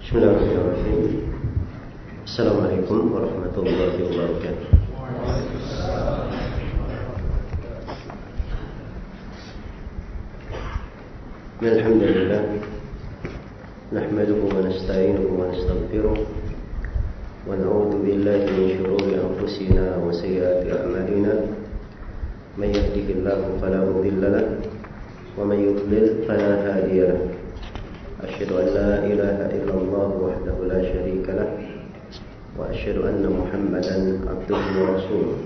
Bismillahirrahmanirrahim. Assalamualaikum warahmatullahi wabarakatuh. Alhamdulillah, nahmaduhu wa nasta'inuhu wa nastaghfiruh wa na'udzu billahi min shururi anfusina wa sayyiati a'malina. May yahdihillahu fala mudilla lahu wa may yudlil fala hadiya lahu. Asyhadu an la ilaha illallah wahdahu la syarika lah wa asyhadu anna Muhammadan abduhu wa rasuluh.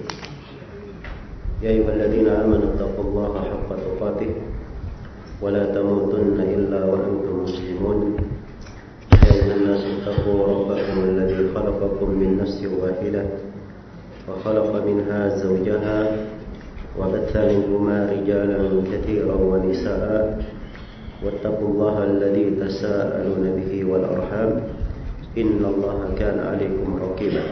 Ya ayyuhalladzina amanu taqullaha haqqa tuqatih wa la tamutunna illa wa antum muslimun. Ya ayyuhan nasu taqu rabbakum alladzi khalaqakum min nafsin wahidah wa khalaqa minha zawjaha wa batha minhuma rijalan katsiran wa nisaa'a واتقوا الله الذي تساءلون به والأرحام إن الله كان عليكم رقيبا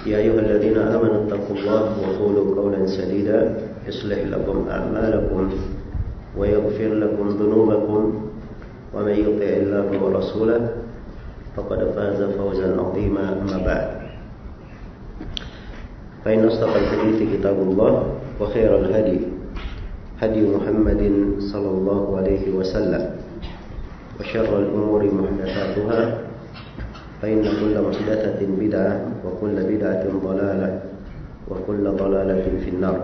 يا أيها الذين آمنوا اتقوا الله وقولوا قولا سديدا يصلح لكم أعمالكم ويغفر لكم ذنوبكم ومن يطع الله ورسوله فقد فاز فوزا عظيما أما بعد فإن أصدق الحديث كتاب الله وخير الهدي هدي محمد صلى الله عليه وسلم وشر الأمور محدثاتها فإن كل محدثة بدعة وكل بدعة ضلالة وكل ضلالة في النار.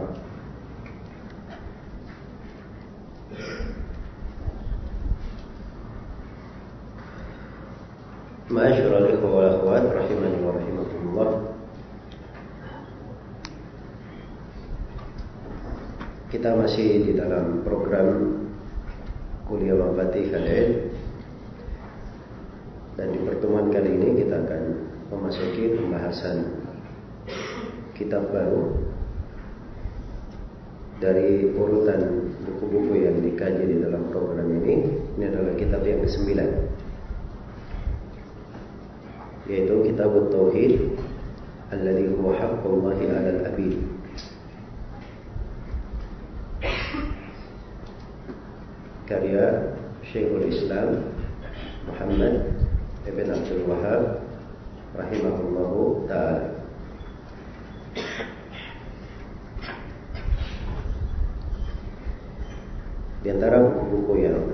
معاشر الإخوة والأخوات رحمني ورحمكم الله. Kita masih di dalam program kuliah Mafatihul Ilm, dan di pertemuan kali ini kita akan memasuki pembahasan kitab baru dari urutan buku-buku yang dikaji di dalam program ini. Ini adalah kitab yang ke-9, yaitu Kitabut Tauhid alladzi huwa haqqullahi 'alal 'abid. Karya Syekhul Islam Muhammad ibn Abdul Wahhab rahimahullahu ta'ala. Di antara buku-buku yang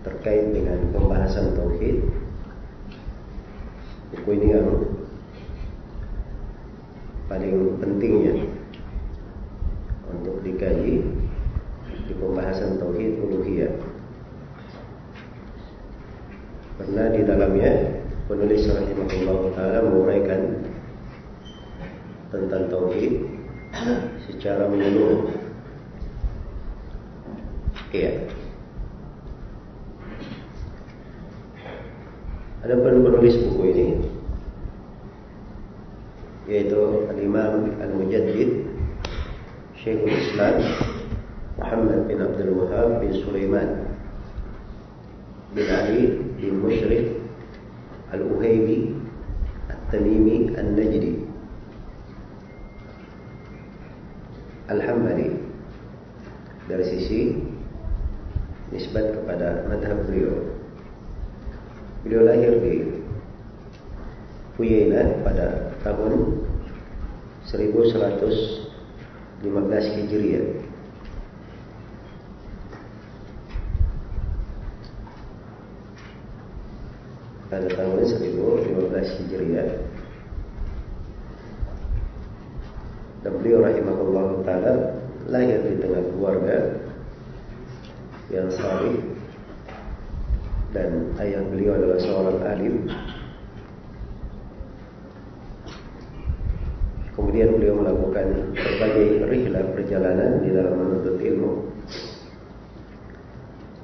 terkait dengan pembahasan tauhid, buku ini yang paling pentingnya untuk dikaji di pembahasan tauhid uluhiyah, karena di dalamnya penulis rahimahullah ta'ala menguraikan tentang tauhid secara menyeluruh. Iya. Ada penulis buku ini, yaitu Al-Imam Al-Mujaddid Syekhul Islam Muhammad bin Abdul Wahhab bin Sulaiman bin Ali bin Mushrif Al-Uhaybi At-Tamimi An-Najdi Al-Hambali. Dari sisi nisbat kepada madhab beliau, beliau lahir di Huyainah pada tahun 1115 Hijriah. Pada tahun 1015 Hijriah. Dan beliau rahimahullah ta'ala lahir di tengah keluarga yang salih, dan ayah beliau adalah seorang alim. Kemudian beliau melakukan berbagai rihlah perjalanan di dalam menuntut ilmu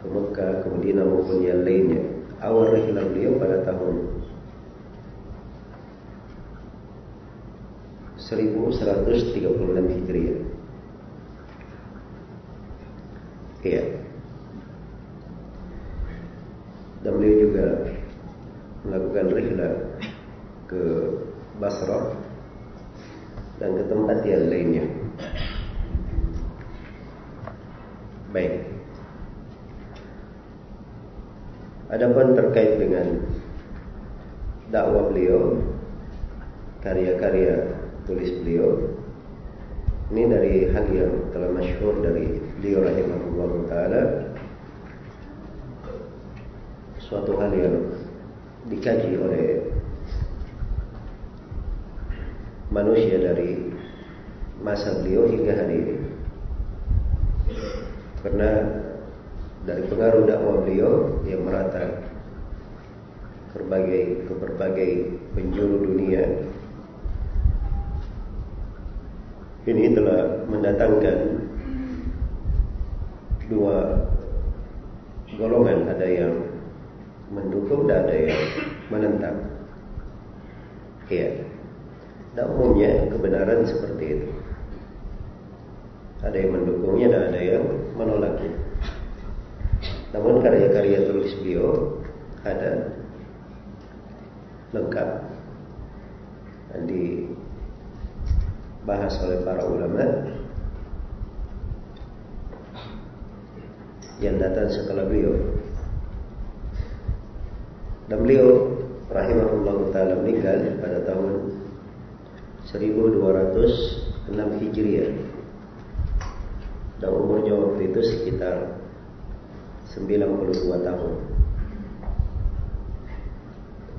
ke Mekah, ke Madinah maupun yang lainnya. Awal rihlah beliau pada tahun 1136 Hijriah. Iya. Dan beliau juga melakukan rihlah ke Basrah dan ke tempat yang lainnya. Baik. Adapun terkait dengan dakwah beliau, karya-karya tulis beliau, ini dari hal yang telah masyhur dari beliau rahimahullah taala, suatu hal yang dikaji oleh manusia dari masa beliau hingga hari ini. Karena dari pengaruh dakwah beliau yang merata ke berbagai penjuru dunia, ini telah mendatangkan dua golongan, ada yang mendukung dan ada yang menentang. Ya, dan umumnya kebenaran seperti itu. Ada yang mendukungnya dan ada yang menolaknya. Namun karya-karya tulis beliau ada lengkap dan dibahas oleh para ulama yang datang setelah beliau. Dan beliau rahimahullah ta'ala meninggal pada tahun 1206 Hijriah. Dan umurnya waktu itu sekitar 92 tahun.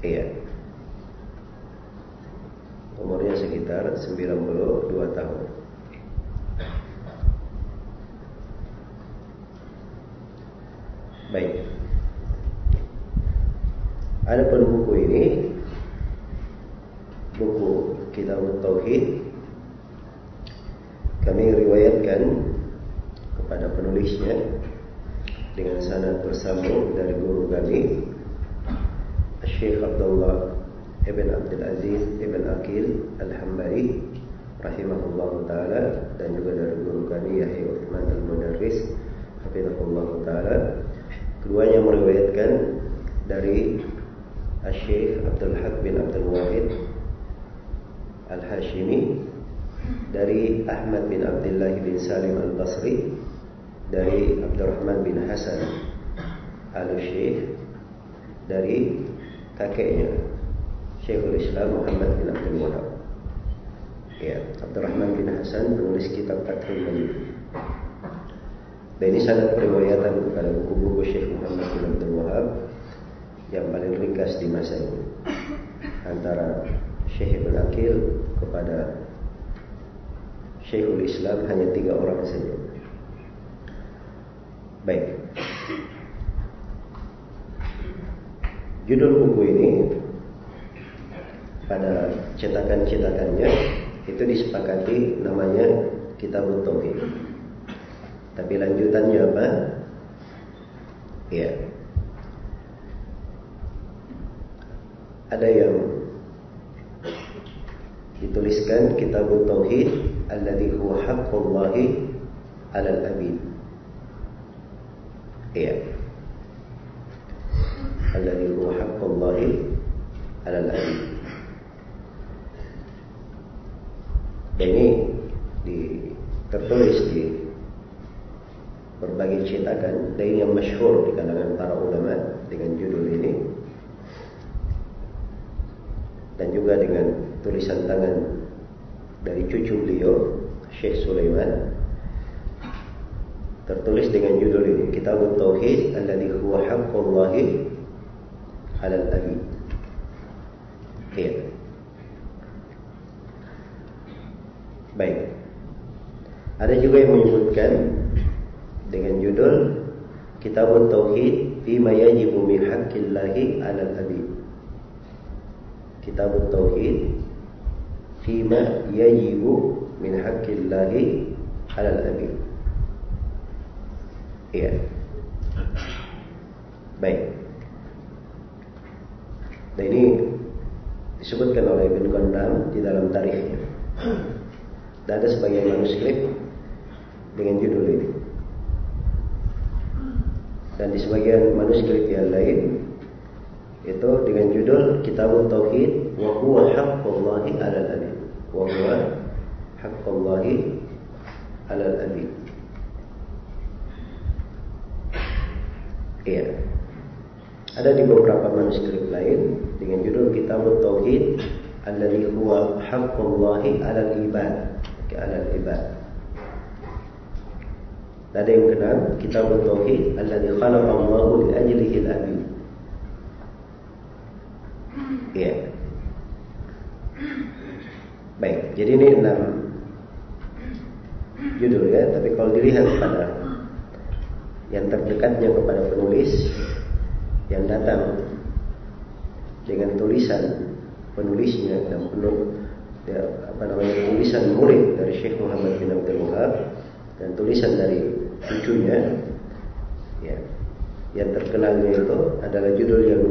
Iya. Umurnya sekitar 92 tahun. Baik. Adapun buku ini, buku Kitabut Tauhid, kami riwayatkan kepada penulisnya dengan sanad bersambung dari guru kami Syekh Abdullah Ibn Abdul Aziz Ibn Aqil Al-Hambali rahimahullah ta'ala, dan juga dari guru kami Yahya Uthman Al-Mudarris hafizahullah ta'ala. Keduanya meriwayatkan dari Syekh Abdul Haq bin Abdul Wahid Al-Hashimi, dari Ahmad bin Abdullah bin Salim Al-Basri, dari Abdurrahman bin Hasan Al-Syekh, dari kakeknya Syekhul Islam Muhammad bin Abdul Wahab. Ya, Abdurrahman bin Hasan penulis kitab Fathul Majid. Dan ini sanad periwayatan kepada buku-buku Syekh Muhammad bin Abdul Wahab yang paling ringkas di masa ini, antara Syekh Ibn Aqil kepada Syekhul Islam hanya 3 orang saja. Baik. Judul buku ini pada cetakan-cetakannya itu disepakati namanya Kitabut Tauhid. Tapi lanjutannya apa? Ya. Ada yang dituliskan Kitabut Tauhid alladzi huwa haqqullahi 'alal 'abid. Ya. Alladzi huwa haqqullahi 'alal 'abid. Dan ini tertulis di berbagai cetakan, dan yang masyhur di kalangan para ulama dengan judul ini, dan juga dengan tulisan tangan dari cucu beliau Syekh Sulaiman, tertulis dengan judul ini Kitabut Tauhid alladzi huwa haqqullahi 'alal 'abid. Ya. Baik. Ada juga yang menyebutkan dengan judul Kitabut Tauhid Fima yajibu min haqqillahi 'alal 'abid. Kitabut Tauhid Fima yajibu min haqqillahi 'alal 'abid. Iya. Baik. Dan ini disebutkan oleh Ibn Qandam di dalam tarikhnya. Dan ada sebagian manuskrip dengan judul ini. Dan di sebagian manuskrip yang lain itu dengan judul Kitabut Tauhid wa huwa haqqullahi 'alal 'abid. Wa huwa haqqullahi 'alal 'abid. Iya. Ada di beberapa manuskrip lain dengan judul Kitabut Tauhid alladzi huwa haqqullahi 'alal ibad. Alal ibad. Ada yang keenam, Kitabut Tauhid alladzi khalaqallahu li ajlihi al-abid. Ya. Baik, jadi ini 6 judul ya, tapi kalau dilihat pada yang terdekatnya kepada penulis yang datang dengan tulisan penulisnya dan tulisan murid dari Syekh Muhammad bin Abdul Wahab dan tulisan dari cucunya, ya, yang terkenalnya itu adalah judul yang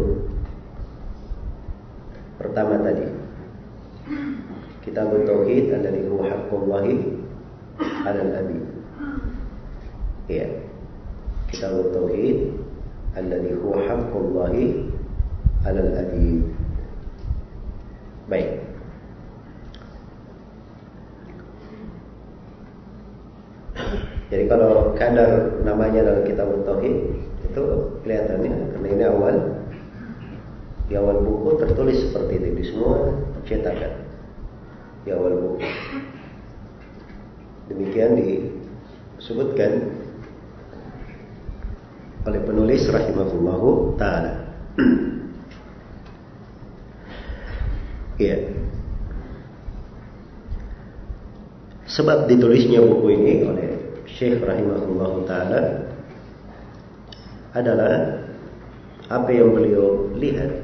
pertama tadi, Kitabut Tauhid alladzi huwa haqqullahi 'alal abid. Ya. Kitabut Tauhid alladzi huwa haqqullahi 'alal abid. Baik. Jadi kalau kadar namanya dalam Kitabut Tauhid itu kelihatannya karena ini di awal buku tertulis seperti itu di semua cetakan di awal buku. Demikian disebutkan oleh penulis rahimahullahu ta'ala. Ya. Sebab ditulisnya buku ini oleh Syekh rahimahullahu ta'ala adalah apa yang beliau lihat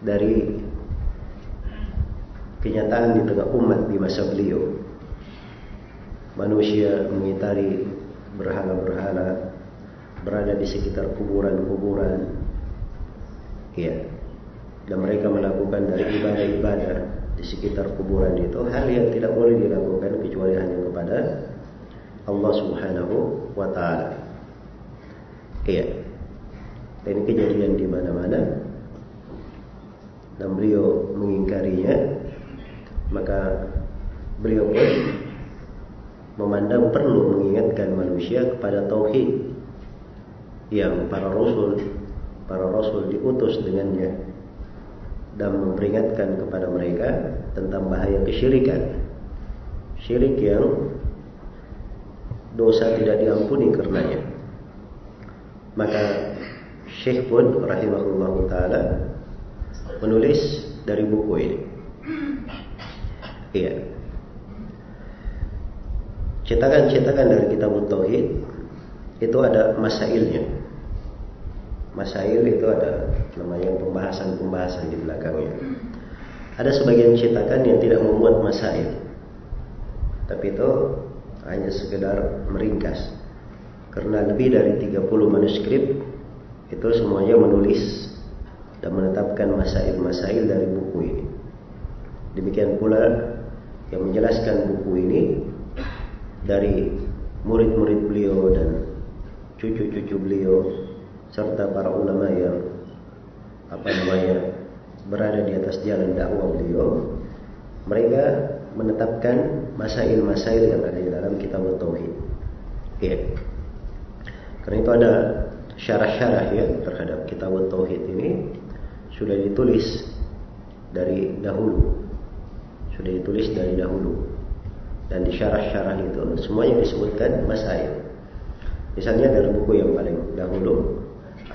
dari kenyataan di tengah umat di masa beliau. Manusia mengitari berhala-berhala, berada di sekitar kuburan-kuburan, ya, dan mereka melakukan dari ibadah-ibadah di sekitar kuburan itu hal yang tidak boleh dilakukan kecuali hanya kepada Allah Subhanahu wa Ta'ala. Iya, dan ini kejadian di mana-mana, dan beliau mengingkarinya. Maka beliau pun memandang perlu mengingatkan manusia kepada tauhid yang para rasul diutus dengannya, dan memperingatkan kepada mereka tentang bahaya kesyirikan, syirik yang dosa tidak diampuni karenanya. Maka Syekh pun rahimahullahu ta'ala menulis dari buku ini. Iya. Cetakan-cetakan dari Kitabut Tauhid itu ada masailnya. Masail itu ada namanya pembahasan-pembahasan di belakangnya. Ada sebagian cetakan yang tidak memuat masail, tapi itu hanya sekedar meringkas. Karena lebih dari 30 manuskrip itu semuanya menulis dan menetapkan masail-masail dari buku ini. Demikian pula yang menjelaskan buku ini dari murid-murid beliau dan cucu-cucu beliau serta para ulama yang berada di atas jalan dakwah beliau. Mereka menetapkan masail-masail yang ada di dalam Kitabut Tauhid. Ya. Karena itu ada syarah-syarah ya terhadap Kitabut Tauhid ini sudah ditulis dari dahulu. Dan di syarah-syarah itu semuanya disebutkan masail. Misalnya dari buku yang paling dahulu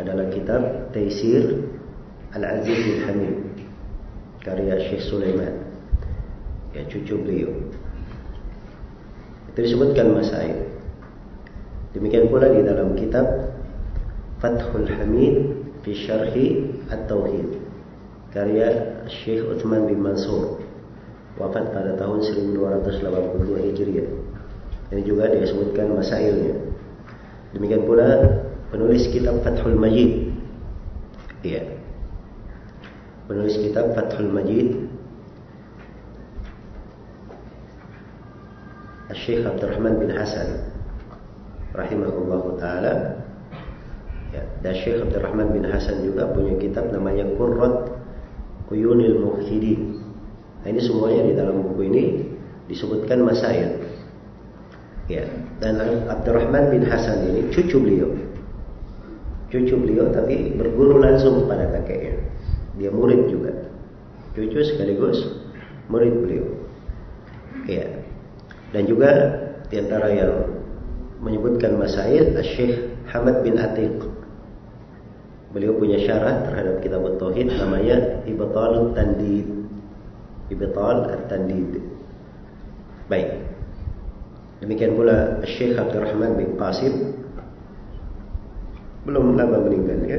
adalah kitab Taisir Al-Aziz Al-Hamid karya Syekh Sulaiman, ya, cucu beliau. Itu disebutkan masail. Demikian pula di dalam kitab Fathul Hamid fi Syarhi At-Tauhid karya Syekh Uthman bin Mansur, wafat pada tahun 1282 Hijriah. Ini juga disebutkan masailnya. Demikian pula penulis kitab Fathul Majid, ya, penulis kitab Fathul Majid Syekh Abdurrahman bin Hasan rahimahullahu ta'ala, ya, dan Syekh Abdurrahman bin Hasan juga punya kitab namanya Qurrat Uyunil Muwahhidin. Nah, ini semuanya di dalam buku ini disebutkan masail. Ya, dan Abdurrahman bin Hasan ini cucu cucu beliau, tapi berguru langsung kepada kakeknya. Dia murid juga, cucu sekaligus murid beliau. Ya. Dan juga di antara yang menyebutkan masail Syekh Hamad bin Atiq. Beliau punya syarah terhadap kitab Tauhid namanya Ibtal At-Tandid. Ibtal At-Tandid. Baik. Demikian pula Syekh Abdurrahman bin Qasim, belum lama meninggalnya.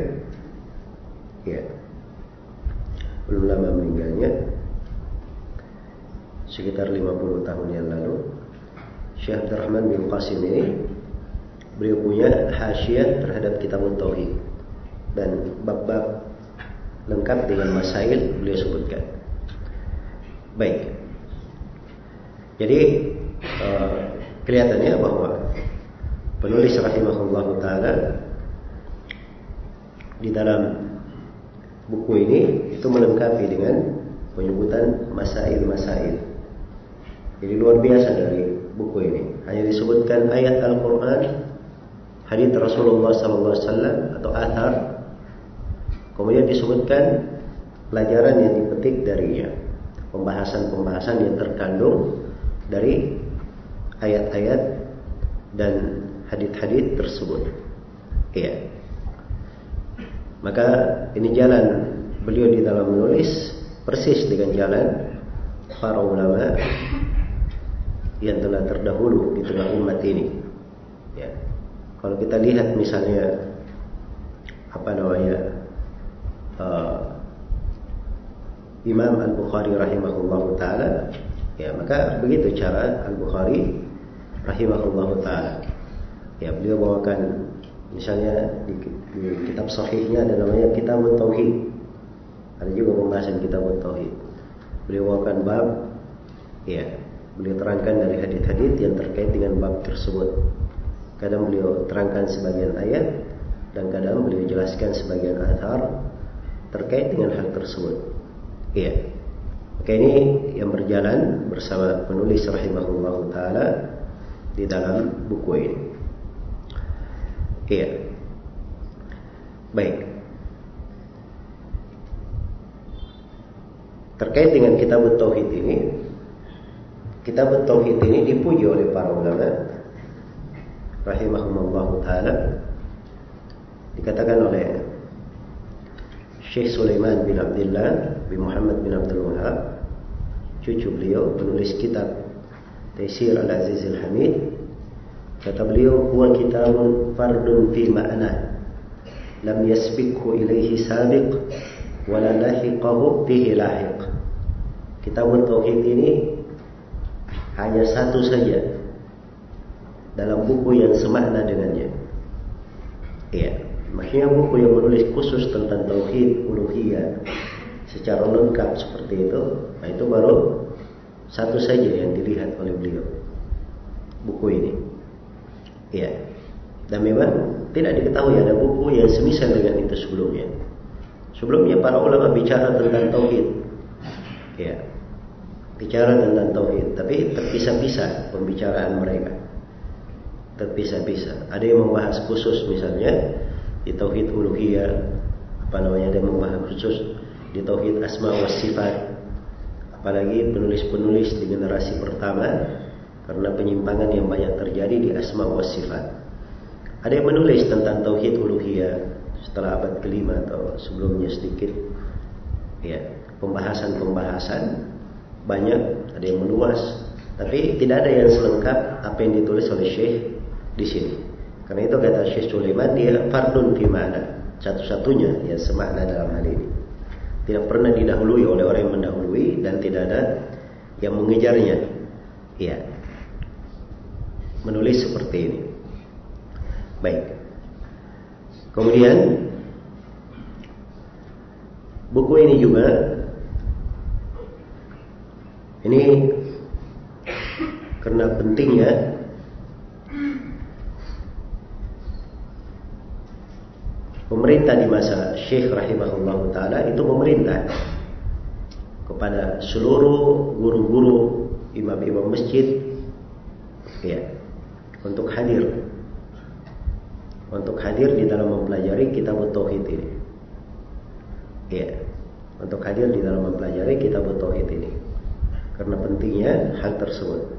Ya. Belum lama meninggalnya. Sekitar 50 tahun yang lalu. Syekh Abdurrahman bin Qasim ini beliau punya hasyiah terhadap kitab Tauhid, dan bab-bab lengkap dengan masail beliau sebutkan. Baik. Jadi kelihatannya bahwa penulis rahimahullah ta'ala di dalam buku ini itu melengkapi dengan penyebutan masail-masail. Jadi luar biasa dari buku ini. Hanya disebutkan ayat Al-Quran, hadits Rasulullah SAW atau athar, kemudian disebutkan pelajaran yang dipetik darinya, pembahasan-pembahasan yang terkandung dari ayat-ayat dan hadits-hadits tersebut. Iya. Maka ini jalan beliau di dalam menulis persis dengan jalan para ulama yang telah terdahulu di tengah umat ini. Ya. Kalau kita lihat misalnya Imam Al-Bukhari rahimahullahu ta'ala, ya, maka begitu cara Al-Bukhari rahimahullahu ta'ala. Ya, beliau bawakan misalnya di kitab sahihnya ada namanya Kitab Tauhid. Ada juga pembahasan Kitab Tauhid. Beliau bawakan bab, ya, beliau terangkan dari hadits-hadits yang terkait dengan bab tersebut. Kadang beliau terangkan sebagian ayat dan kadang beliau jelaskan sebagian athar terkait dengan hal tersebut. Iya. Oke, ini yang berjalan bersama penulis rahimahullahu ta'ala di dalam buku ini. Iya. Baik. Terkait dengan kitab Tauhid ini, kitab Tauhid ini dipuji oleh para ulama rahimahumullahu ta'ala. Dikatakan oleh Syekh Sulaiman bin Abdullah bin Muhammad bin Abdul Wahab, cucu beliau, penulis kitab Taisir Al-Aziz Al-Hamid, kata beliau, huwa kitabun fardun fi ma'na lam yasbiqhu ilaihi sabiq wala lahiqahu bihi lahiq. Kitab Tauhid ini hanya satu saja dalam buku yang semakna dengannya. Iya, maksudnya buku yang menulis khusus tentang tauhid uluhiyah secara lengkap seperti itu. Nah, itu baru satu saja yang dilihat oleh beliau, buku ini. Iya. Dan memang tidak diketahui ada buku yang semisal dengan itu sebelumnya. Sebelumnya para ulama bicara tentang tauhid. Iya. Bicara tentang tauhid, tapi terpisah-pisah pembicaraan mereka. Terpisah-pisah. Ada yang membahas khusus misalnya di tauhid uluhiyah, ada yang membahas khusus di tauhid asma wa sifat. Apalagi penulis-penulis di generasi pertama, karena penyimpangan yang banyak terjadi di asma wa sifat. Ada yang menulis tentang tauhid uluhiyah setelah abad kelima atau sebelumnya sedikit. Ya, pembahasan-pembahasan banyak, ada yang meluas, tapi tidak ada yang selengkap apa yang ditulis oleh Syekh di sini. Karena itu kata Syekh Sulaiman, dia fardun fi ma'na, satu-satunya yang semakna dalam hal ini. Tidak pernah didahului oleh orang yang mendahului dan tidak ada yang mengejarnya. Ya, menulis seperti ini. Baik. Kemudian buku ini juga ini karena pentingnya pemerintah di masa Syekh rahimahullah ta'ala itu memerintah kepada seluruh guru-guru, imam-imam masjid, ya, untuk hadir untuk hadir di dalam mempelajari kitab tauhid ini. Ya, untuk hadir di dalam mempelajari kitab tauhid ini. Karena pentingnya hal tersebut.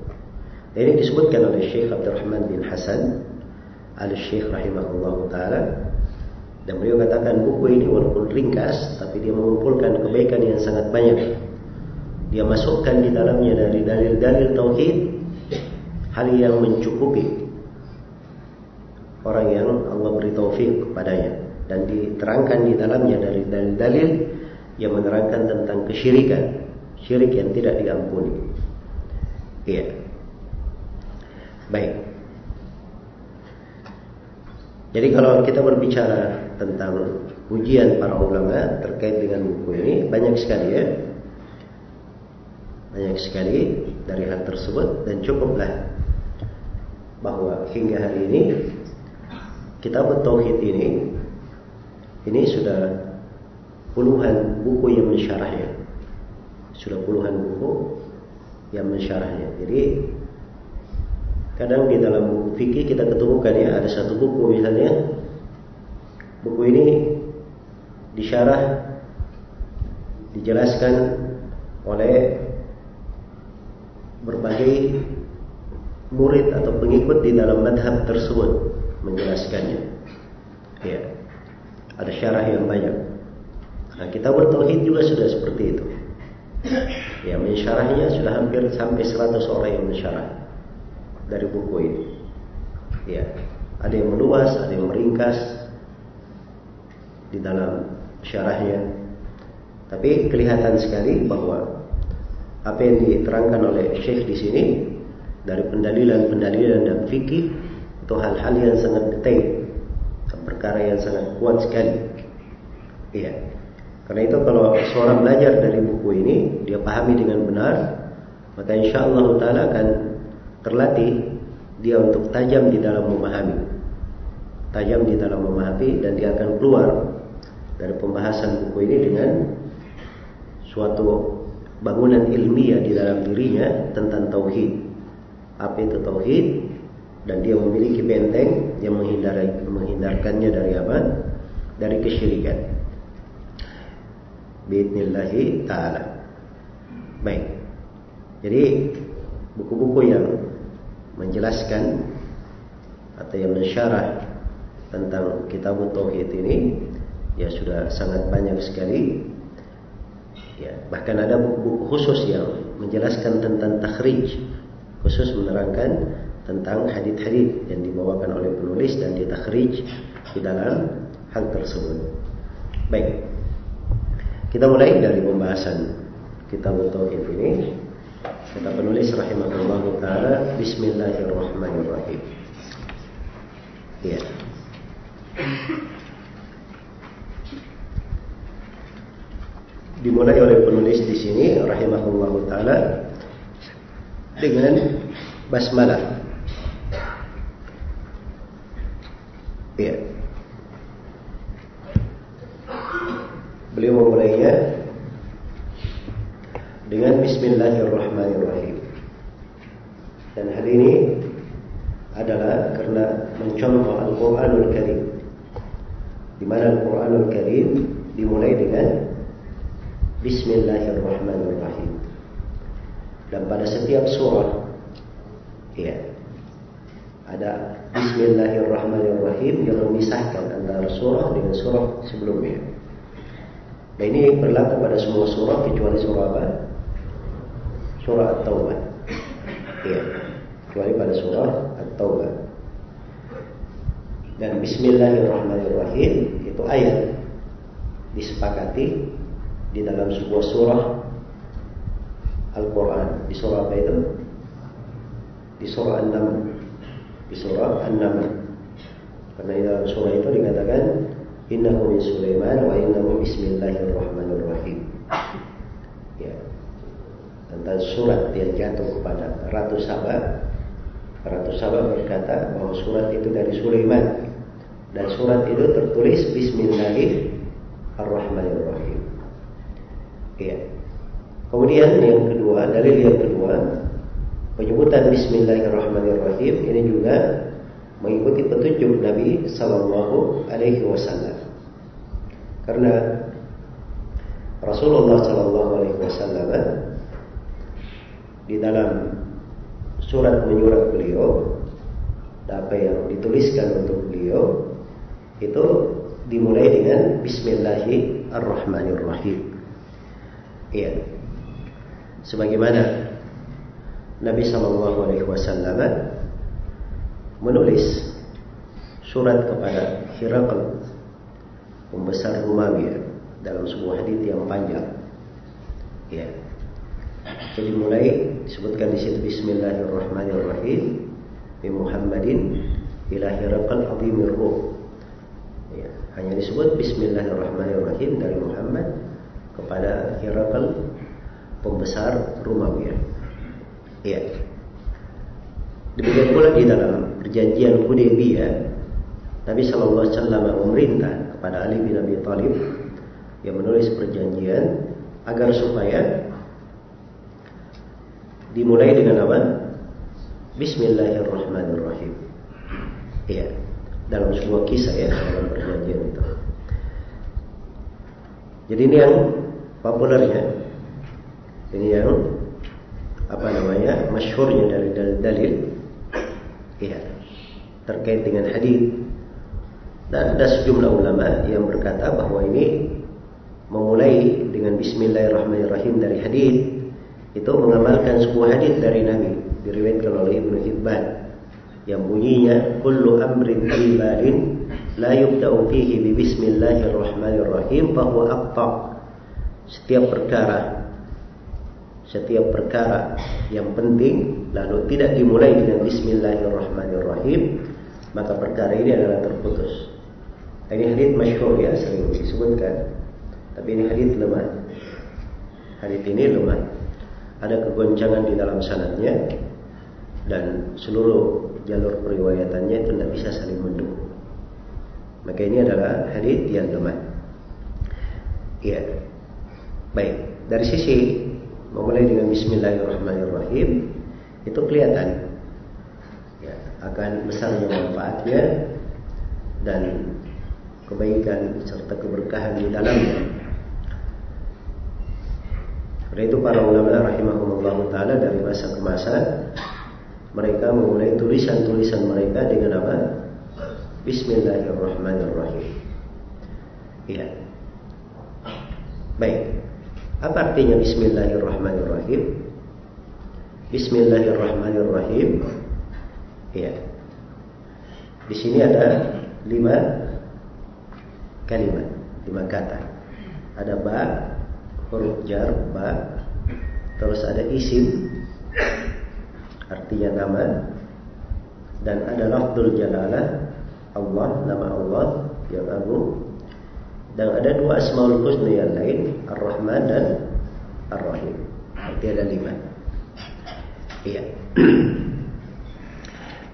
Dan ini disebutkan oleh Syekh Abdurrahman bin Hasan Al-Syekh rahimahullah ta'ala. Dan beliau katakan buku ini walaupun ringkas, tapi dia mengumpulkan kebaikan yang sangat banyak. Dia masukkan di dalamnya dari dalil-dalil tauhid hal yang mencukupi orang yang Allah beri taufik kepadanya, dan diterangkan di dalamnya dari dalil-dalil yang menerangkan tentang kesyirikan, syirik yang tidak diampuni. Iya. Baik. Jadi kalau kita berbicara tentang pujian para ulama terkait dengan buku ini, banyak sekali ya. Banyak sekali dari hal tersebut, dan cukuplah bahwa hingga hari ini kitab tauhid ini sudah puluhan buku yang mensyarahnya. Sudah puluhan buku yang mensyarahnya. Jadi kadang di dalam buku fikih kita ketemukan ya, ada satu buku misalnya, buku ini disyarah, dijelaskan oleh berbagai murid atau pengikut di dalam madhab tersebut menjelaskannya. Ya, ada syarah yang banyak. Nah, kitab tauhid juga sudah seperti itu. Ya, mensyarahnya sudah hampir sampai 100 orang yang mensyarah dari buku ini. Ya, ada yang meluas, ada yang meringkas di dalam syarahnya. Tapi kelihatan sekali bahwa apa yang diterangkan oleh Syekh di sini dari pendalilan dan fikih itu hal-hal yang sangat detail, perkara yang sangat kuat sekali. Iya. Karena itu kalau seorang belajar dari buku ini, dia pahami dengan benar, maka insyaallah taala akan terlatih dia untuk tajam di dalam memahami. Tajam di dalam memahami, dan dia akan keluar dari pembahasan buku ini dengan suatu bangunan ilmiah di dalam dirinya tentang tauhid. Apa itu tauhid? Dan dia memiliki benteng yang menghindarkannya dari apa? Dari kesyirikan. Biidnillahi ta'ala. Baik. Jadi buku-buku yang menjelaskan atau yang mensyarah tentang kitab tauhid ini ya sudah sangat banyak sekali. Ya, bahkan ada buku khusus yang menjelaskan tentang takhrij, khusus menerangkan tentang hadits-hadits yang dibawakan oleh penulis dan ditakhrij di dalam hal tersebut. Baik, kita mulai dari pembahasan kitab tauhid ini. Kata penulis rahimahullahu taala, bismillahirrahmanirrahim. Ya. Dimulai oleh penulis di sini rahimahullahu taala dengan basmalah. Ya. Beliau memulainya dengan bismillahirrahmanirrahim. Dan hal ini adalah karena mencontoh Al-Qur'anul Karim, di mana Al-Qur'anul Karim dimulai dengan bismillahirrahmanirrahim. Dan pada setiap surah ya ada bismillahirrahmanirrahim yang memisahkan antara surah dengan surah sebelumnya. Dan ini berlaku pada semua surah kecuali surah apa? Surah At-Taubah. Ya, kecuali pada surah At-Taubah. Dan bismillahirrahmanirrahim itu ayat disepakati di dalam sebuah surah Al-Quran. Di surah apa itu? Di surah An-Naml. Di surah An-Naml. Karena di dalam surah itu dikatakan innahu min Sulaiman wa innahu bismillahirrahmanirrahim. Ya. Tentang surat yang jatuh kepada Ratu Saba. Ratu Saba berkata bahwa surat itu dari Sulaiman, dan surat itu tertulis bismillahirrahmanirrahim. Ya. Kemudian yang kedua, dalil yang kedua, penyebutan bismillahirrahmanirrahim ini juga mengikuti petunjuk Nabi Sallallahu Alaihi Wasallam. Karena Rasulullah Sallallahu Alaihi Wasallam di dalam surat menyurat beliau, apa yang dituliskan untuk beliau itu dimulai dengan Bismillahirrahmanirrahim. Iya. Sebagaimana Nabi Sallallahu Alaihi Wasallam menulis surat kepada Hirakl, pembesar Romawi, dalam sebuah hadits yang panjang. Ya. Jadi mulai disebutkan di situ Bismillahirrahmanirrahim bi Muhammadin ila Hirakl azimir Rum. Ya, hanya disebut Bismillahirrahmanirrahim dari Muhammad kepada Hirakl, pembesar Romawi. Ya. Demikian pula di dalam perjanjian Hudaybiyah, Nabi Sallallahu Alaihi Wasallam memerintah kepada Ali bin Abi Thalib yang menulis perjanjian agar supaya dimulai dengan apa? Bismillahirrahmanirrahim. Iya, dalam sebuah kisah ya, dalam perjanjian itu. Jadi ini yang populernya, ini yang apa namanya, masyhurnya dari dalil, iya, terkait dengan hadis. Dan ada sejumlah ulama yang berkata bahwa ini memulai dengan Bismillahirrahmanirrahim dari hadis itu mengamalkan sebuah hadis dari Nabi, diriwayatkan oleh Ibnu Hibban, yang bunyinya kullu amrin tibalin la yubda'u fihi bi Bismillahirrahmanirrahim fahuwa aqta. Setiap perkara yang penting lalu tidak dimulai dengan Bismillahirrahmanirrahim, maka perkara ini adalah terputus. Ini hadits masyhur ya, sering disebutkan, tapi ini hadits lemah. Hadits ini lemah, ada kegoncangan di dalam sanadnya, dan seluruh jalur periwayatannya itu tidak bisa saling mendukung. Maka ini adalah hadits yang lemah. Iya. Baik, dari sisi memulai dengan Bismillahirrahmanirrahim itu kelihatan ya, akan besarnya manfaatnya dan kebaikan serta keberkahan di dalamnya. Karena itu para ulama rahimahumullah ta'ala dari masa ke masa mereka memulai tulisan-tulisan mereka dengan apa? Bismillahirrahmanirrahim. Iya. Baik. Apa artinya Bismillahirrahmanirrahim? Bismillahirrahmanirrahim. Iya. Di sini ada 5 kalimat, 5 kata. Ada ba, huruf jar ba, terus ada isim, artinya nama, dan ada lafdzul jalalah Allah, nama Allah yang agung, dan ada 2 asmaul husna yang lain, Ar-Rahman dan Ar-Rahim. Berarti ada 5. Iya.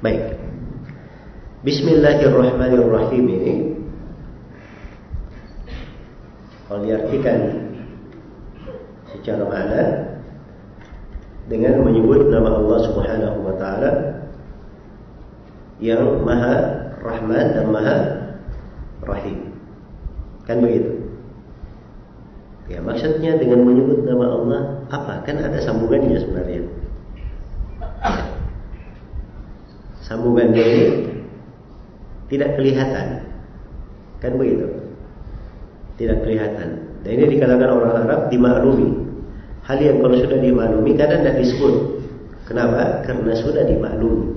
Baik. Bismillahirrahmanirrahim ini kalau diartikan secara makna dengan menyebut nama Allah Subhanahu wa taala yang Maha Rahman dan Maha Rahim. Kan begitu? Ya, maksudnya dengan menyebut nama Allah apa? Kan ada sambungannya sebenarnya. Sambungannya ini tidak kelihatan. Kan begitu? Tidak kelihatan. Dan ini dikatakan orang Arab dimaklumi. Hal yang kalau sudah dimaklumi kadang tidak disebut. Kenapa? Karena sudah dimaklumi.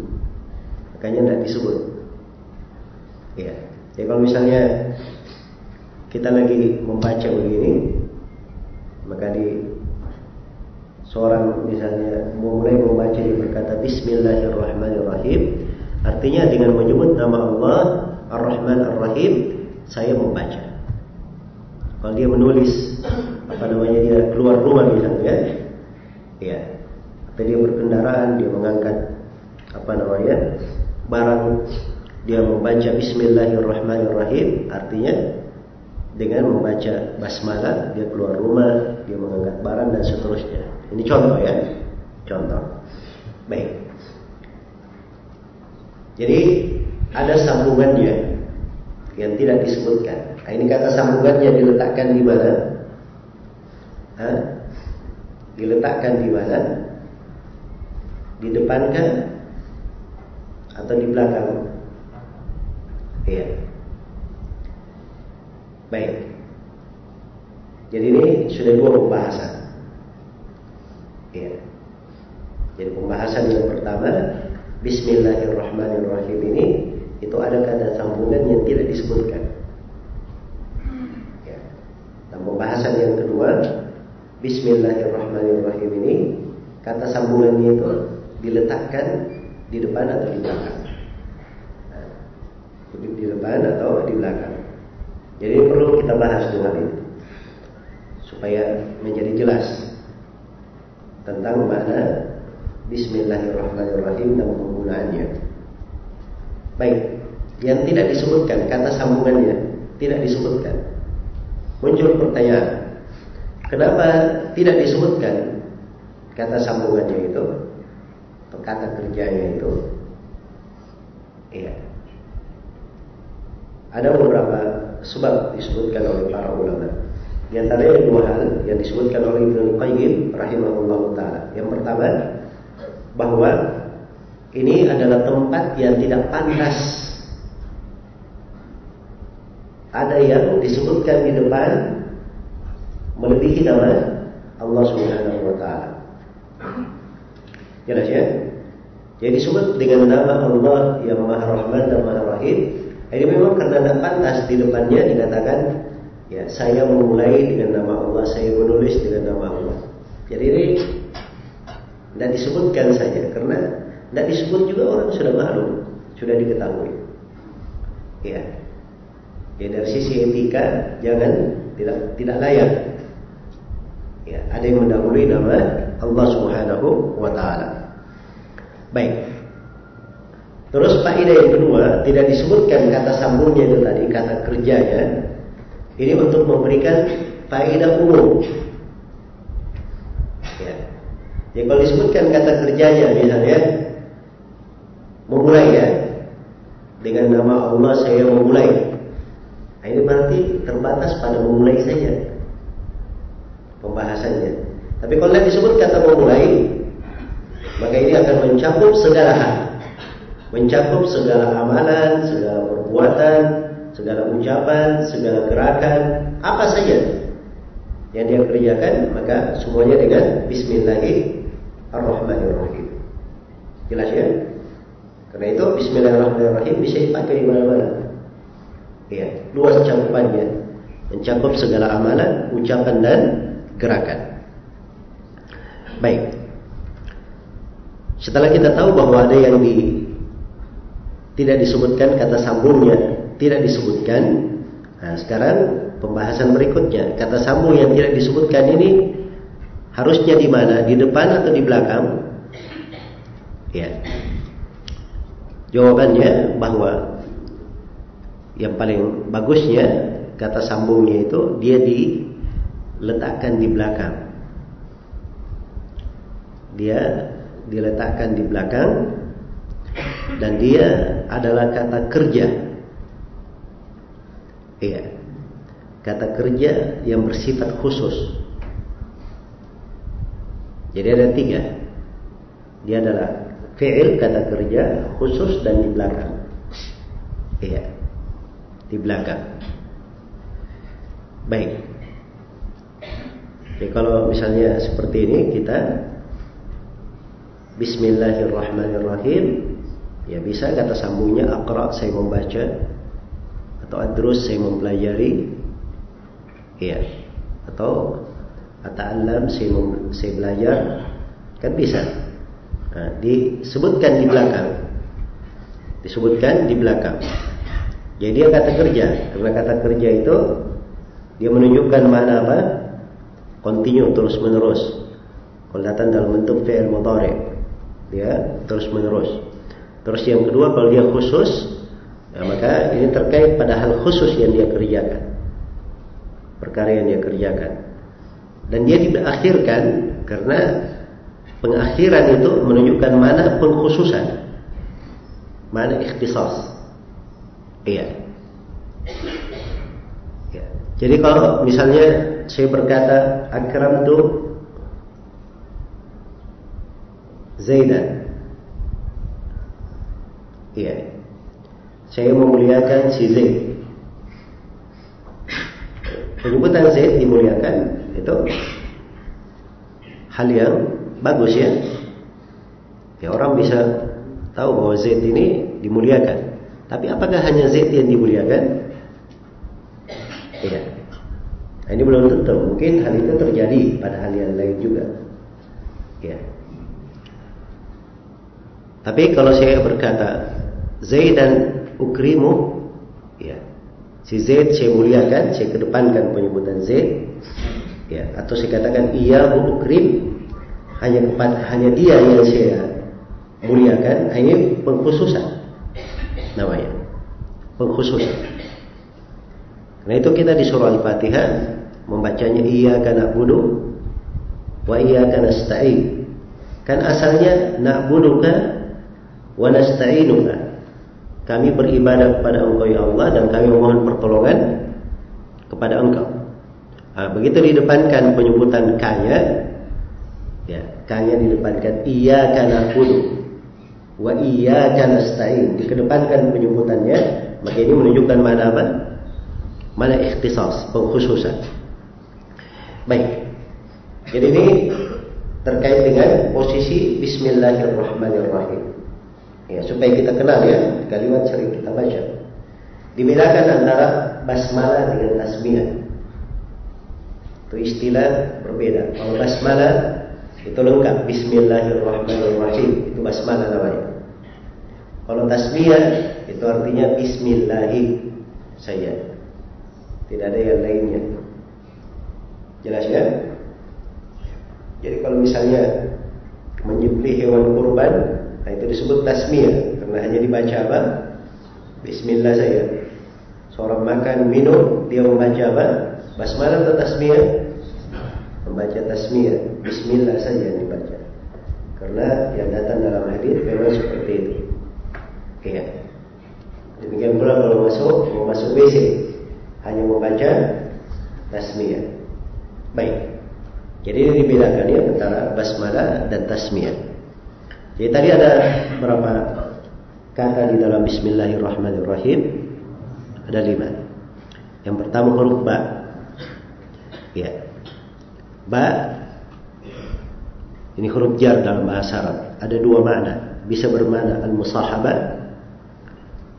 Makanya tidak disebut. Ya. Jadi kalau misalnya kita lagi membaca begini, maka di seorang misalnya mulai membaca dia berkata Bismillahirrahmanirrahim, artinya dengan menyebut nama Allah Ar-Rahman Ar-Rahim saya membaca. Kalau dia menulis apa namanya, dia keluar rumah misalnya, ya, atau dia berkendaraan, dia mengangkat apa namanya barang, dia membaca Bismillahirrahmanirrahim, artinya dengan membaca basmalah dia keluar rumah, dia mengangkat barang dan seterusnya. Ini contoh ya, contoh. Baik. Jadi ada sambungannya yang tidak disebutkan. Nah, ini kata sambungannya diletakkan di mana? Diletakkan di mana? Di depan kan? Atau di belakang? Iya. Baik. Jadi ini sudah dua pembahasan. Iya. Jadi pembahasan yang pertama, Bismillahirrahmanirrahim ini itu ada kata sambungan yang tidak disebutkan. Ya. Dan pembahasan yang kedua, Bismillahirrahmanirrahim ini kata sambungannya itu diletakkan di depan atau di belakang. Nah, di depan atau di belakang. Jadi perlu kita bahas dengan ini supaya menjadi jelas tentang makna Bismillahirrahmanirrahim dan penggunaannya. Baik, yang tidak disebutkan kata sambungannya tidak disebutkan. Muncul pertanyaan, kenapa tidak disebutkan kata sambungannya itu atau kata kerjanya itu? Iya. Ada beberapa sebab disebutkan oleh para ulama. Di antaranya dua hal yang disebutkan oleh Ibnu Qayyim rahimahullahu taala. Yang pertama, bahwa ini adalah tempat yang tidak pantas. Ada yang disebutkan di depan melebihi nama Allah Subhanahu wa taala. Jelas ya? Jadi disebut dengan nama Allah yang Maha Rahman dan Maha Rahim. Ini memang karena tidak pantas di depannya dikatakan, ya, saya memulai dengan nama Allah, saya menulis dengan nama Allah. Jadi ini tidak disebutkan saja, karena tidak disebut juga orang sudah maklum, sudah diketahui. Ya, ya dari sisi etika jangan tidak layak. Ya, ada yang mendahului nama Allah Subhanahu wa taala. Baik. Terus faedah yang kedua, tidak disebutkan kata sambungnya itu tadi, kata kerjanya. Ini untuk memberikan faedah umum. Ya. Jadi kalau disebutkan kata kerjanya, misalnya memulai ya, dengan nama Allah saya memulai. Nah, ini berarti terbatas pada memulai saja pembahasannya. Tapi kalau tidak disebut kata memulai, maka ini akan mencakup segala hal. Mencakup segala amalan, segala perbuatan, segala ucapan, segala gerakan, apa saja yang dia kerjakan, maka semuanya dengan Bismillahirrahmanirrahim. Jelas ya? Karena itu Bismillahirrahmanirrahim bisa dipakai di mana-mana. Ya, luas cakupannya, mencakup segala amalan, ucapan dan gerakan. Baik. Setelah kita tahu bahwa ada yang tidak disebutkan kata sambungnya, tidak disebutkan. Nah, sekarang pembahasan berikutnya, kata sambung yang tidak disebutkan ini harusnya di mana? Di depan atau di belakang? Ya. Jawabannya bahwa yang paling bagusnya kata sambungnya itu dia diletakkan di belakang. Dia diletakkan di belakang. Dan dia adalah kata kerja. Iya. Kata kerja yang bersifat khusus. Jadi ada tiga. Dia adalah fi'il, kata kerja khusus, dan di belakang. Iya. Di belakang. Baik. Jadi kalau misalnya seperti ini, kita Bismillahirrahmanirrahim. Ya bisa kata sambungnya aqra, saya membaca, atau adrus, saya mempelajari, ya, atau ata'allam, saya belajar, kan bisa. Nah, disebutkan di belakang, disebutkan di belakang. Jadi dia kata kerja, karena kata kerja itu dia menunjukkan mana apa? Continue, terus menerus. Kalau datang dalam bentuk fi'il mudhari, dia terus menerus. Terus yang kedua, kalau dia khusus, ya, maka ini terkait pada hal khusus yang dia kerjakan, perkara yang dia kerjakan. Dan dia diakhirkan karena pengakhiran itu menunjukkan mana pengkhususan, mana ikhtisas. Iya. Ya. Jadi kalau misalnya saya berkata akramtu Zaidan, iya, saya memuliakan si Zaid. Penyebutan Zaid dimuliakan itu hal yang bagus ya. Ya, orang bisa tahu bahwa Zaid ini dimuliakan. Tapi apakah hanya Zaid yang dimuliakan? Tidak. Nah, ini belum tentu. Mungkin hal itu terjadi pada hal yang lain juga. Ya. Tapi kalau saya berkata Zaid dan ukrimu, ya, si Zaid saya muliakan, saya kedepankan penyebutan Zaid, ya, atau saya katakan iyyahu ukrim, hanya dia yang saya muliakan, ini pengkhususan namanya, pengkhususan. Karena itu kita di surah Al-Fatihah membacanya iyyaka na'budu wa iyyaka nasta'in. Kan asalnya na'buduka wa nasta'inuka. Kami beribadah kepada Engkau ya Allah dan kami memohon pertolongan kepada Engkau. Nah, begitu didepankan penyebutan kanya, ya, kanya didepankan iyyaka na'budu wa iyyaka nasta'in, dikedepankan penyebutannya, maka ini menunjukkan mana apa? Mana ikhtisas, pengkhususan. Baik. Jadi ini terkait dengan posisi Bismillahirrahmanirrahim. Ya, supaya kita kenal ya, kalimat sering kita baca. Dibedakan antara basmalah dengan tasmiyah. Itu istilah berbeda. Kalau basmalah itu lengkap, Bismillahirrahmanirrahim, itu basmalah namanya. Kalau tasmiyah itu artinya Bismillahi saja, tidak ada yang lainnya. Jelas ya? Jadi kalau misalnya menyembelih hewan kurban, nah itu disebut tasmiyah, karena hanya dibaca apa? Bismillah saja. Seorang makan, minum, dia membaca apa? Basmalah atau tasmiyah? Membaca tasmiyah, Bismillah saja yang dibaca. Karena yang datang dalam hadis memang seperti itu. Iya. Demikian pula kalau mau masuk WC, hanya membaca tasmiyah. Baik. Jadi ini dibedakan ya antara basmalah dan tasmiyah. Jadi tadi ada berapa kata di dalam Bismillahirrahmanirrahim? Ada 5. Yang pertama huruf ba. Ya. Ba ini huruf jar dalam bahasa Arab. Ada 2 makna. Bisa bermakna al-musahabah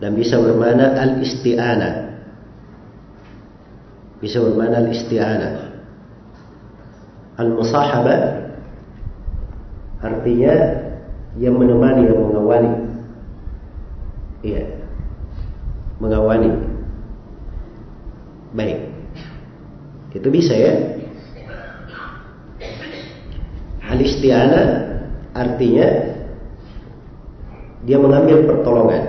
dan bisa bermakna al-isti'anah. Bisa bermakna al-isti'anah. Al-musahabah artinya yang menemani, yang mengawali. Iya. Mengawali. Baik. Itu bisa ya. Al-isti'anah artinya dia mengambil pertolongan.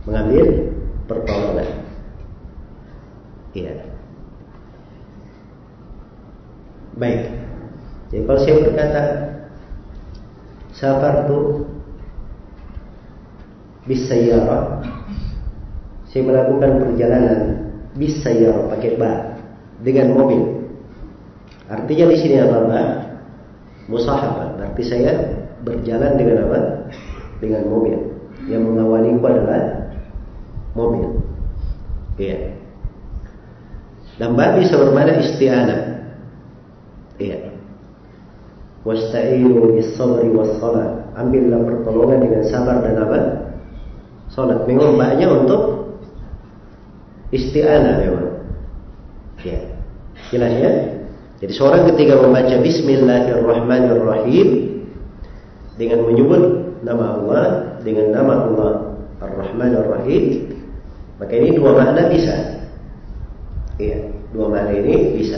Mengambil pertolongan. Iya. Baik. Jadi kalau saya berkata safartu bisayyarah, saya melakukan perjalanan bisayyarah pakai ba, dengan mobil. Artinya di sini apa, Pak? Musahabah. Berarti saya berjalan dengan apa? Dengan mobil. Yang mengawaliku adalah mobil. Iya. Dan ba bisa bermakna isti'anah. Iya. Wasta'inu bis-sabri was-shalah. Ambillah pertolongan dengan sabar dan apa? Salat. Memang banyak untuk isti'anah memang. Ya. Jelas ya? Jadi seorang ketika membaca Bismillahirrahmanirrahim dengan menyebut nama Allah, dengan nama Allah Ar-Rahman Ar-Rahim, maka ini 2 makna bisa. Iya, 2 makna ini bisa.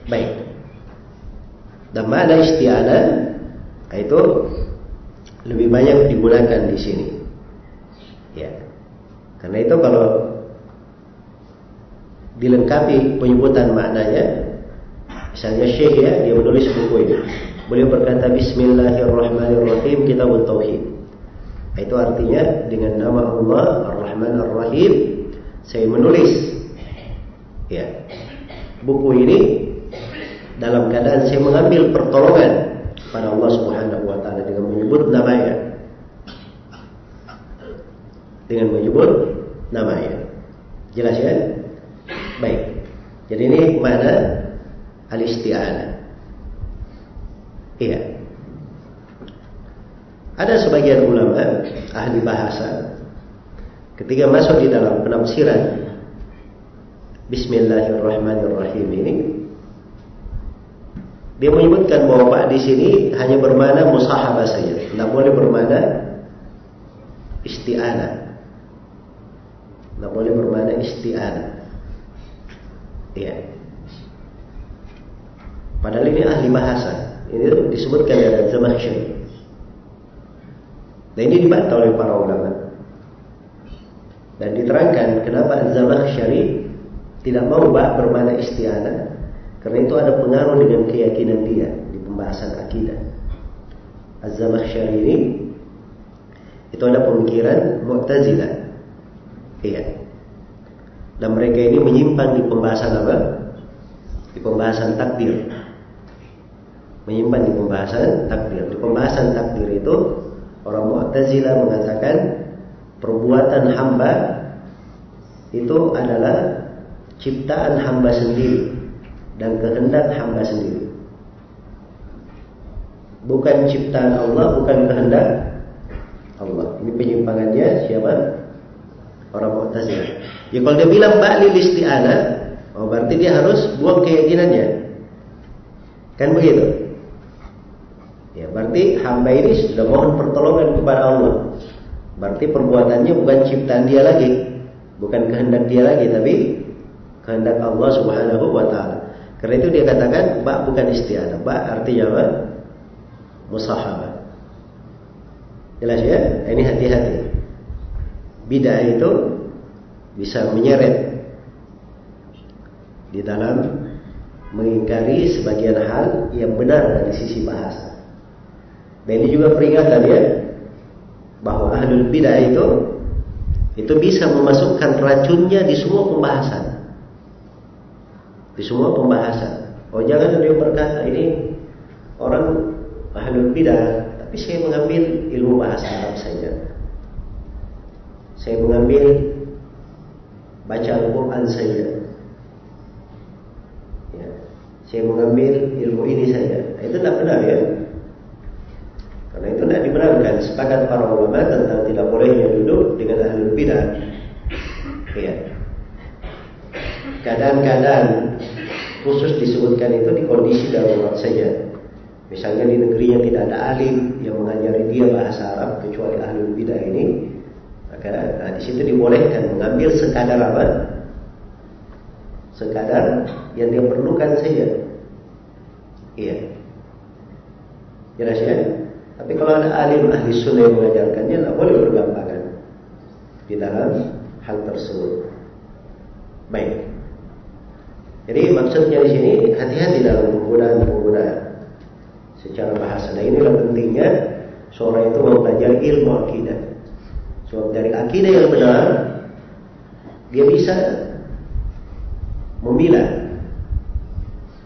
Baik. Dan makna isti'anah itu lebih banyak digunakan di sini. Ya. Karena itu kalau dilengkapi penyebutan maknanya, misalnya Syekh ya, dia menulis buku ini. Beliau berkata Bismillahirrahmanirrahim, Kitabut Tauhid. Itu artinya dengan nama Allah Ar-Rahman Ar-Rahim saya menulis ya buku ini dalam keadaan saya mengambil pertolongan pada Allah Subhanahu wa taala dengan menyebut namanya. Dengan menyebut namanya. Jelas ya? Baik. Jadi ini makna al-isti'anah. Iya. Ada sebagian ulama ahli bahasa ketika masuk di dalam penafsiran Bismillahirrahmanirrahim ini, dia menyebutkan bahwa Pak di sini hanya bermakna musahabah saja, tidak boleh bermakna isti'anah, tidak boleh bermakna isti'anah. Iya. Padahal ini ahli bahasa, ini disebutkan dalam Zamakhsyari. Dan ini dibantah oleh para ulama. Dan diterangkan kenapa Az-Zamakhsyari tidak mau bermakna isti'anah, karena itu ada pengaruh dengan keyakinan dia di pembahasan akidah. Az-Zamakhsyari ini itu ada pemikiran Mu'tazilah. Iya. Dan mereka ini menyimpang di pembahasan apa? Di pembahasan takdir. Menyimpan di pembahasan takdir. Di pembahasan takdir itu orang Mu'tazilah mengatakan perbuatan hamba itu adalah ciptaan hamba sendiri dan kehendak hamba sendiri. Bukan ciptaan Allah, bukan kehendak Allah. Ini penyimpangannya siapa? Orang Mu'tazilah. Ya kalau dia bilang ba'lil isti'anah, oh berarti dia harus buang keyakinannya. Kan begitu? Ya, berarti hamba ini sudah mohon pertolongan kepada Allah. Berarti perbuatannya bukan ciptaan dia lagi, bukan kehendak dia lagi, tapi kehendak Allah Subhanahu wa taala. Karena itu dia katakan ba bukan isti'anah. Ba artinya apa? Musahabah. Jelas ya? Ini hati-hati. Bid'ah itu bisa menyeret di dalam mengingkari sebagian hal yang benar dari sisi bahasa. Dan ini juga peringatan ya, bahwa ahlul bidah itu bisa memasukkan racunnya di semua pembahasan. Di semua pembahasan. Oh jangan ada yang berkata ini orang ahlul bidah, tapi saya mengambil ilmu bahasa Arab saja. Saya mengambil baca Al-Quran saja. Ya. Saya mengambil ilmu ini saja. Itu tidak benar ya. Karena itu tidak dibenarkan. Sepakat para ulama tentang tidak bolehnya duduk dengan ahlul bidah. Ya. Keadaan-keadaan khusus disebutkan itu di kondisi darurat saja. Misalnya di negerinya tidak ada alim yang mengajari dia bahasa Arab kecuali ahlul bidah ini, maka di situ dibolehkan mengambil sekadar apa? Sekadar yang dia perlukan saja. Iya. Jelas ya? Tapi kalau ada alim ahli sunnah yang mengajarkannya, tidak boleh bergampangan di dalam hal tersebut. Baik. Jadi maksudnya di sini hati-hati dalam penggunaan secara bahasa. Nah inilah pentingnya seorang itu mempelajari ilmu akidah. Sebab dari akidah yang benar dia bisa memilah.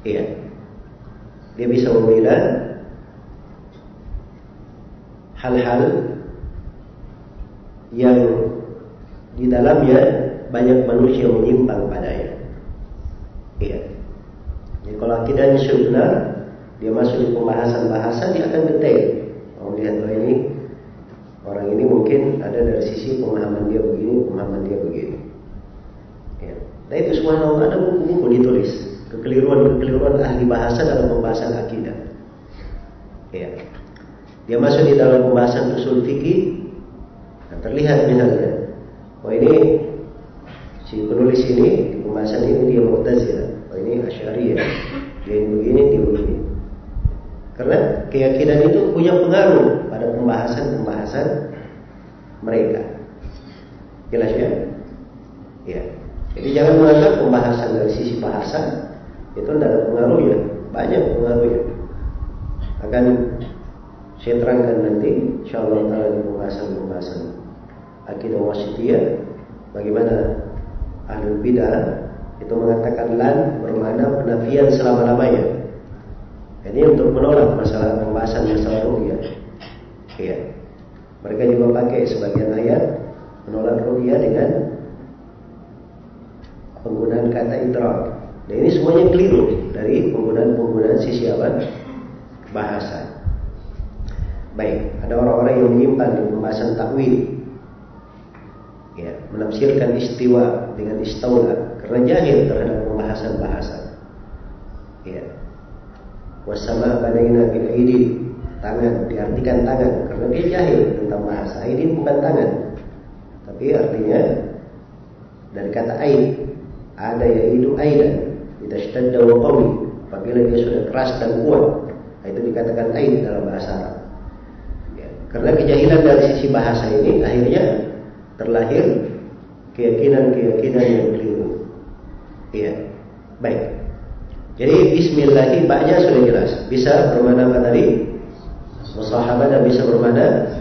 Iya. Dia bisa memilah hal-hal yang di dalamnya banyak manusia menyimpang padanya. Iya. Jadi kalau akidahnya benar, dia masuk di pembahasan-bahasan, dia akan detail. Kalau lihat orang ini mungkin ada dari sisi pemahaman dia begini, pemahaman dia begini. Ya. Nah itu semua ada buku-buku ditulis kekeliruan ahli bahasa dalam pembahasan akidah. Ya. Dia masuk di dalam pembahasan usul fikih, nah, terlihat misalnya, oh ini si penulis ini di pembahasan ini dia Mu'tazilah, oh ini Asy'ariyah, dia begini, dia begini. Karena keyakinan itu punya pengaruh pada pembahasan mereka. Jelas ya? Ya. Jadi jangan menganggap pembahasan dari sisi bahasa itu tidak ada pengaruhnya, banyak pengaruhnya. Akan Saya terangkan nanti insyaallah taala di pembahasan akidah wasitiyah, bagaimana ahlul bidah itu mengatakan lan bermakna penafian selama-lamanya. Ini untuk menolak pembahasan masalah ru'yah. Ya. Mereka juga pakai sebagian ayat menolak ru'yah dengan penggunaan kata idrak. Dan ini semuanya keliru dari penggunaan sisi apa? Bahasa. Baik, ada orang-orang yang menyimpang di pembahasan takwil. Ya, menafsirkan istiwa dengan istaula karena jahil terhadap pembahasan bahasa. Ya. Wasama banaina bil aidin, tangan diartikan tangan karena dia jahil tentang bahasa. Aidin bukan tangan, tapi artinya dari kata aid. Ada yaitu aidan, idza ishtadda wa qawi, apabila dia sudah keras dan kuat, itu dikatakan aid dalam bahasa Arab. Ya, karena kejahilan dari sisi bahasa ini akhirnya terlahir keyakinan-keyakinan yang keliru. Iya, baik. Jadi bismillah ba'nya sudah jelas. Bisa bermakna apa tadi? Musahabah, dan bisa bermakna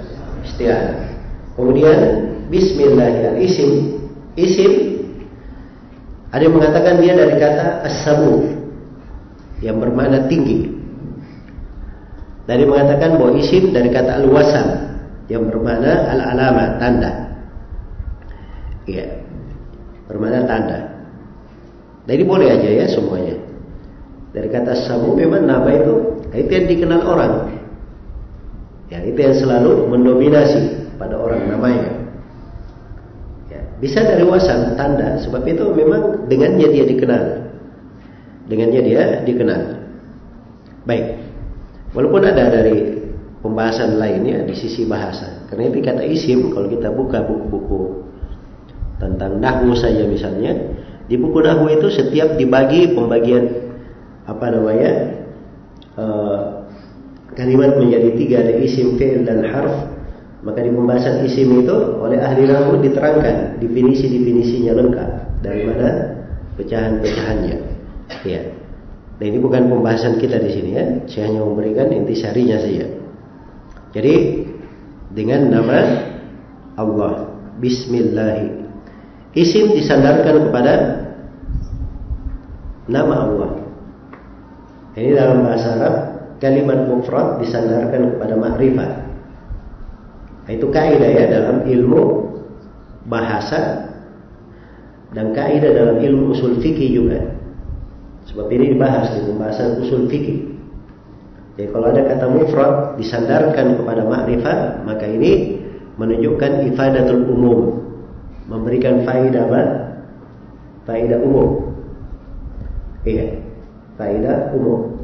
isti'anah. Kemudian bismillah al-isim. Isim ada yang mengatakan dia dari kata as-sabu yang bermakna tinggi. Dari mengatakan bahwa isim dari kata al-wasan yang bermakna al-alama, tanda. Iya. Bermakna tanda. Jadi boleh aja ya semuanya. Dari kata sabu memang nama itu yang dikenal orang. Ya, itu yang selalu mendominasi pada orang namanya. Ya, bisa dari wasan, tanda, sebab itu memang dengannya dia dikenal. Dengannya dia dikenal. Baik. Walaupun ada dari pembahasan lainnya di sisi bahasa. Karena itu kata isim, kalau kita buka buku-buku tentang nahwu saja misalnya, di buku nahwu itu setiap dibagi pembagian kalimat menjadi 3, ada isim, fi'il dan harf. Maka di pembahasan isim itu oleh ahli nahwu diterangkan definisi-definisinya lengkap, dari mana pecahan-pecahannya. Ya. Dan ini bukan pembahasan kita di sini ya. Saya hanya memberikan intisarinya saja. Jadi dengan nama Allah, bismillah. Isim disandarkan kepada nama Allah. Ini dalam bahasa Arab kalimat mufrad disandarkan kepada ma'rifat. Itu kaidah ya dalam ilmu bahasa dan kaidah dalam ilmu usul fikih juga. Sebab ini dibahas di pembahasan usul fikih. Jadi kalau ada kata mufrad disandarkan kepada ma'rifat, maka ini menunjukkan ifadatul umum, memberikan faedah apa? Faedah umum. Iya. Faedah umum.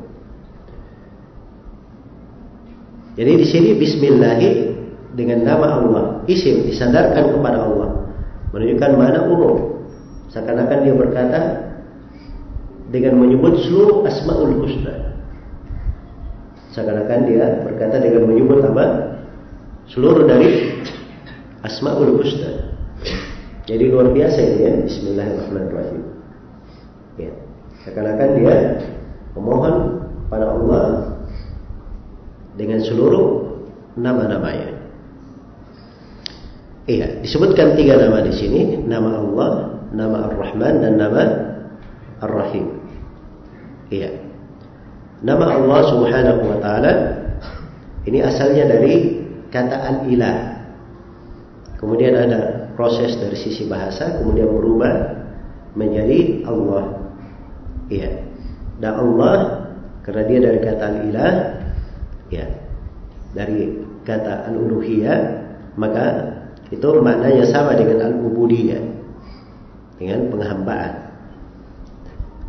Jadi di sini bismillah dengan nama Allah, isim disandarkan kepada Allah, menunjukkan makna umum. Seakan-akan dia berkata dengan menyebut seluruh asmaul husna. Seakan-akan dia berkata dengan menyebut apa? Seluruh dari asmaul husna. Jadi luar biasa ini ya, bismillahirrahmanirrahim. Ya. Seakan-akan dia memohon pada Allah dengan seluruh nama-namanya. Iya, disebutkan 3 nama di sini, nama Allah, nama Ar-Rahman dan nama Ar-Rahim. Iya. Nama Allah Subhanahu wa taala ini asalnya dari kata al-ilah. Kemudian ada proses dari sisi bahasa, kemudian berubah menjadi Allah. Iya. Dan Allah karena dia dari kata al-ilah, ya, dari kata al-uluhiyah, maka itu maknanya sama dengan al-ubudiyah, dengan penghambaan.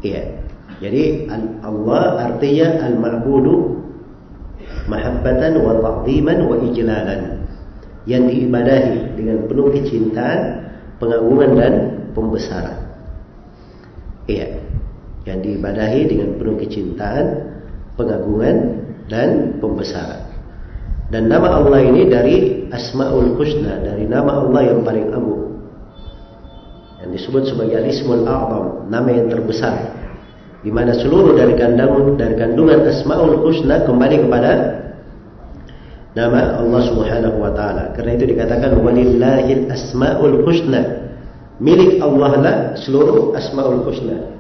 Iya. Jadi Allah artinya al-ma'budu mahabbatan wa ta'ziman wa ijlalan, yang diibadahi dengan penuh kecintaan, pengagungan dan pembesaran. Iya. Yang diibadahi dengan penuh kecintaan, pengagungan dan pembesaran. Dan nama Allah ini dari Asmaul Husna, dari nama Allah yang paling agung, yang disebut sebagai Al-Ismul A'zam, nama yang terbesar, di mana seluruh dari kandungan Asmaul Husna kembali kepada nama Allah Subhanahu wa taala. Karena itu dikatakan walillahil asmaul husna. Milik Allah lah seluruh asmaul husna.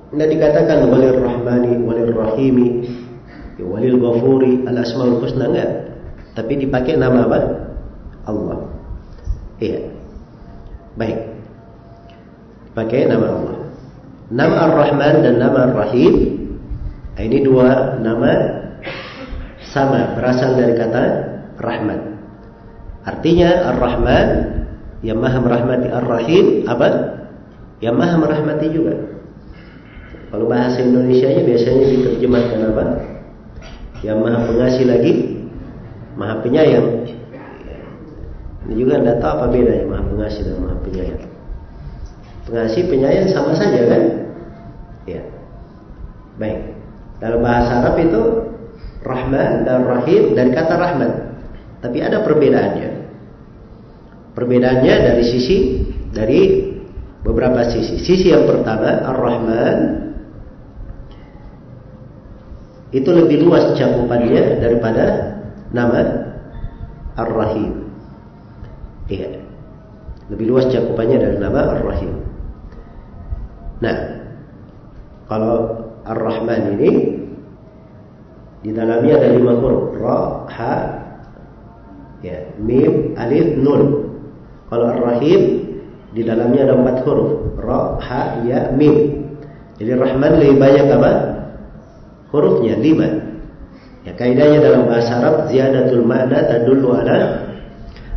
Nah dikatakan walil rahmani, walil rahimi, walil ghafuri, al asmaul husna enggak. Tapi dipakai nama apa? Allah. Iya. Baik. Pakai nama Allah. Nama Ar-Rahman dan nama Ar-Rahim, ini dua nama sama, berasal dari kata rahmat. Artinya Ar-Rahman yang maha merahmati, Ar-Rahim apa? Yang maha merahmati juga. Kalau bahasa Indonesianya biasanya diterjemahkan apa? Yang maha pengasih lagi, maha penyayang. Ini juga tidak tahu apa bedanya maha pengasih dan maha penyayang. Pengasih penyayang sama saja kan? Ya. Baik. Dalam bahasa Arab itu Rahman dan Rahim dari kata rahmat. Tapi ada perbedaannya. Perbedaannya dari beberapa sisi. Sisi yang pertama, Ar-Rahman itu lebih luas cakupannya daripada nama Ar-Rahim. Iya. Lebih luas cakupannya dari nama Ar-Rahim. Nah, kalau Ar-Rahman ini di dalamnya ada 5 huruf, Ra, Ha, ya, Mim, Alif, Nun. Kalau Ar-Rahim di dalamnya ada 4 huruf, Ra, Ha, Ya, Mim. Jadi Rahman lebih banyak apa? Hurufnya 5. Ya, kaidahnya dalam bahasa Arab ziyadatul ma'na tadullu ala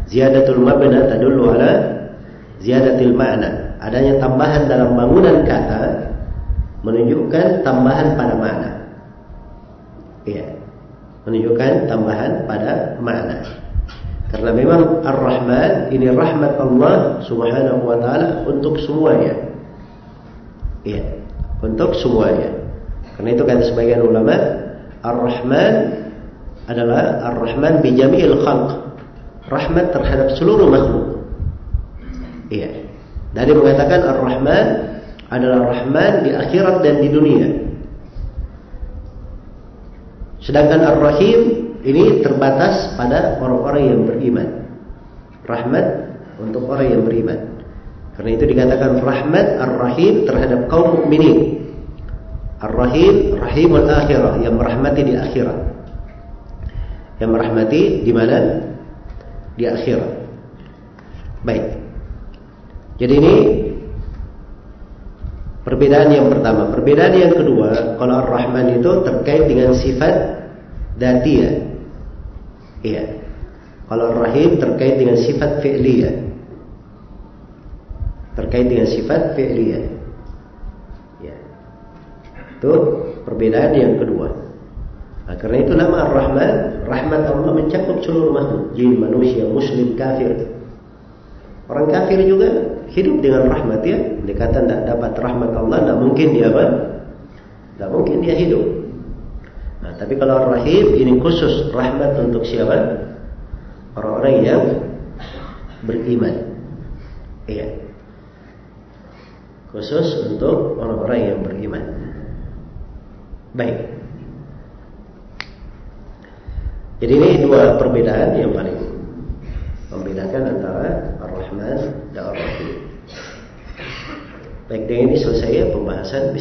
ziyadatul mabna tadullu ala ziyadatil ma'na. Adanya tambahan dalam bangunan kata menunjukkan tambahan pada makna. Iya, menunjukkan tambahan pada makna. Karena memang Ar-Rahman ini rahmat Allah Subhanahu wa taala untuk semuanya. Iya, untuk semuanya. Karena itu kata sebagian ulama, Ar-Rahman adalah Ar-Rahman bi jami'il khalq. Rahmat terhadap seluruh makhluk. Iya. Dari mengatakan Ar-Rahman adalah Rahman di akhirat dan di dunia. Sedangkan Ar-Rahim ini terbatas pada orang-orang yang beriman. Rahmat untuk orang yang beriman. Karena itu dikatakan rahmat Ar-Rahim terhadap kaum mukminin. Ar-Rahim, Rahimul Akhirah, yang merahmati di akhirat. Yang merahmati di mana? Di akhirat. Baik. Jadi ini perbedaan yang pertama. Perbedaan yang kedua, kalau Ar-Rahman itu terkait dengan sifat dzatiyah. Iya. Kalau Ar-Rahim terkait dengan sifat fi'liyah. Terkait dengan sifat fi'liyah. Ya. Itu perbedaan yang kedua. Nah, karena itu nama Ar-Rahman, rahmat Allah mencakup seluruh makhluk, jin, manusia, muslim, kafir. Orang kafir juga hidup dengan rahmat ya. Dia kata tidak dapat rahmat Allah, tidak mungkin dia apa? Tidak mungkin dia hidup. Nah, tapi kalau Ar-Rahim ini khusus rahmat untuk siapa? Orang-orang yang beriman. Iya. Khusus untuk orang-orang yang beriman. Baik. Jadi ini dua perbedaan yang paling membedakan antara Ar-Rahman dan Ar-Rahim. Baik, dengan ini selesai ya pembahasan.